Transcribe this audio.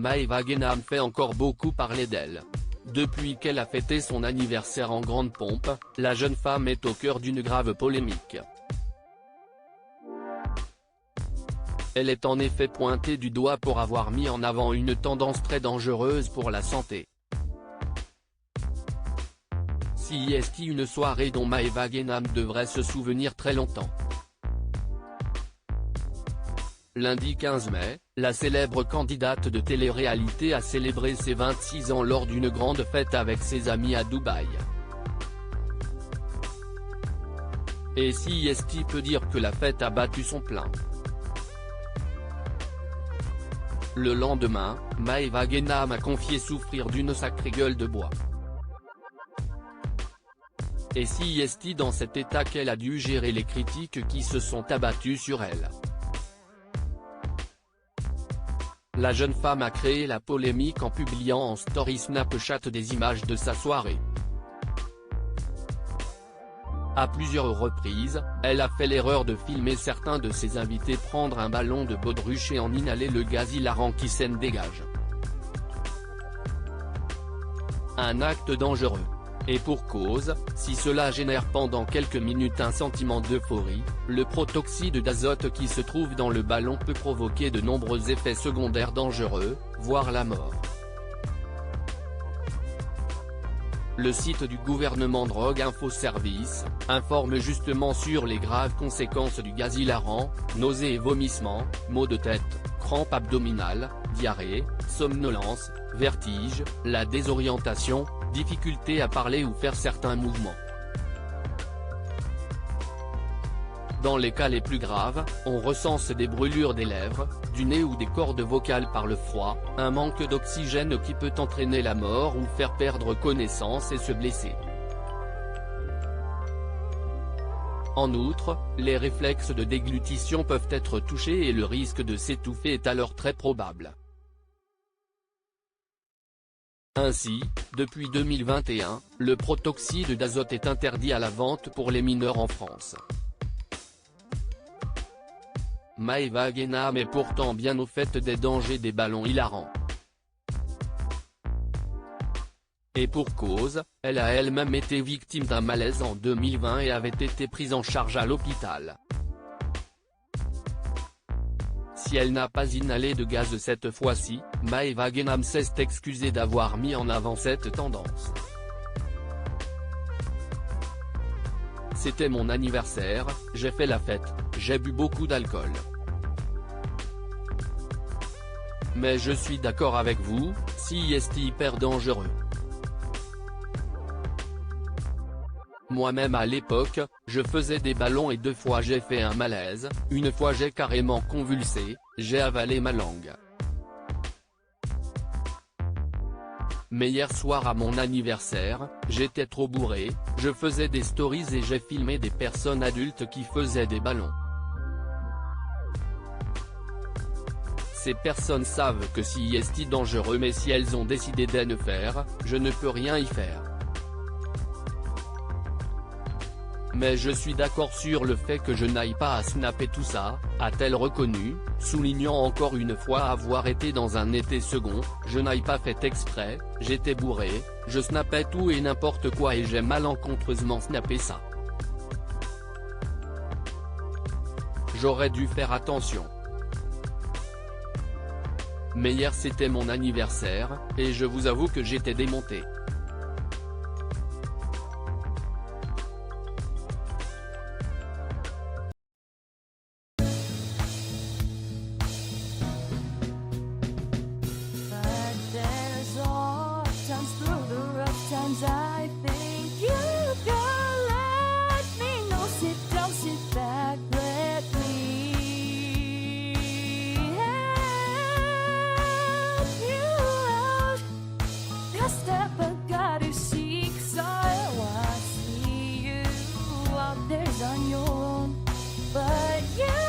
Maëva Guénam fait encore beaucoup parler d'elle. Depuis qu'elle a fêté son anniversaire en grande pompe, la jeune femme est au cœur d'une grave polémique. Elle est en effet pointée du doigt pour avoir mis en avant une tendance très dangereuse pour la santé. CIST, une soirée dont Maëva Guénam devrait se souvenir très longtemps. Lundi 15 mai, la célèbre candidate de télé-réalité a célébré ses 26 ans lors d'une grande fête avec ses amis à Dubaï. Et CIST peut dire que la fête a battu son plein. Le lendemain, Maëva Guénam a confié souffrir d'une sacrée gueule de bois. Et CIST dans cet état qu'elle a dû gérer les critiques qui se sont abattues sur elle. La jeune femme a créé la polémique en publiant en story Snapchat des images de sa soirée. À plusieurs reprises, elle a fait l'erreur de filmer certains de ses invités prendre un ballon de baudruche et en inhaler le gaz hilarant qui s'en dégage. Un acte dangereux. Et pour cause, si cela génère pendant quelques minutes un sentiment d'euphorie, le protoxyde d'azote qui se trouve dans le ballon peut provoquer de nombreux effets secondaires dangereux, voire la mort. Le site du gouvernement Drogue Info Service informe justement sur les graves conséquences du gaz hilarant: nausées et vomissements, maux de tête, crampes abdominales, diarrhée, somnolence, vertige, la désorientation, difficulté à parler ou faire certains mouvements. Dans les cas les plus graves, on recense des brûlures des lèvres, du nez ou des cordes vocales par le froid, un manque d'oxygène qui peut entraîner la mort ou faire perdre connaissance et se blesser. En outre, les réflexes de déglutition peuvent être touchés et le risque de s'étouffer est alors très probable. Ainsi, depuis 2021, le protoxyde d'azote est interdit à la vente pour les mineurs en France. Maëva Guénam est pourtant bien au fait des dangers des ballons hilarants. Et pour cause, elle a elle-même été victime d'un malaise en 2020 et avait été prise en charge à l'hôpital. Si elle n'a pas inhalé de gaz cette fois-ci, Maëva Guénam s'est excusée d'avoir mis en avant cette tendance. C'était mon anniversaire, j'ai fait la fête, j'ai bu beaucoup d'alcool. Mais je suis d'accord avec vous, CIST hyper dangereux. Moi-même à l'époque, je faisais des ballons et 2 fois j'ai fait un malaise, une fois j'ai carrément convulsé, j'ai avalé ma langue. Mais hier soir à mon anniversaire, j'étais trop bourré, je faisais des stories et j'ai filmé des personnes adultes qui faisaient des ballons. Ces personnes savent que CIST dangereux, mais si elles ont décidé de ne faire, je ne peux rien y faire. Mais je suis d'accord sur le fait que je n'aille pas à snapper tout ça, a-t-elle reconnu, soulignant encore une fois avoir été dans un été second: je n'aille pas fait exprès, j'étais bourré, je snappais tout et n'importe quoi et j'ai malencontreusement snappé ça. J'aurais dû faire attention. Mais hier c'était mon anniversaire, et je vous avoue que j'étais démonté. I think you can let me know. Sit down, sit back, let me help you out. A step I gotta seek, so I see you out there on your own, but you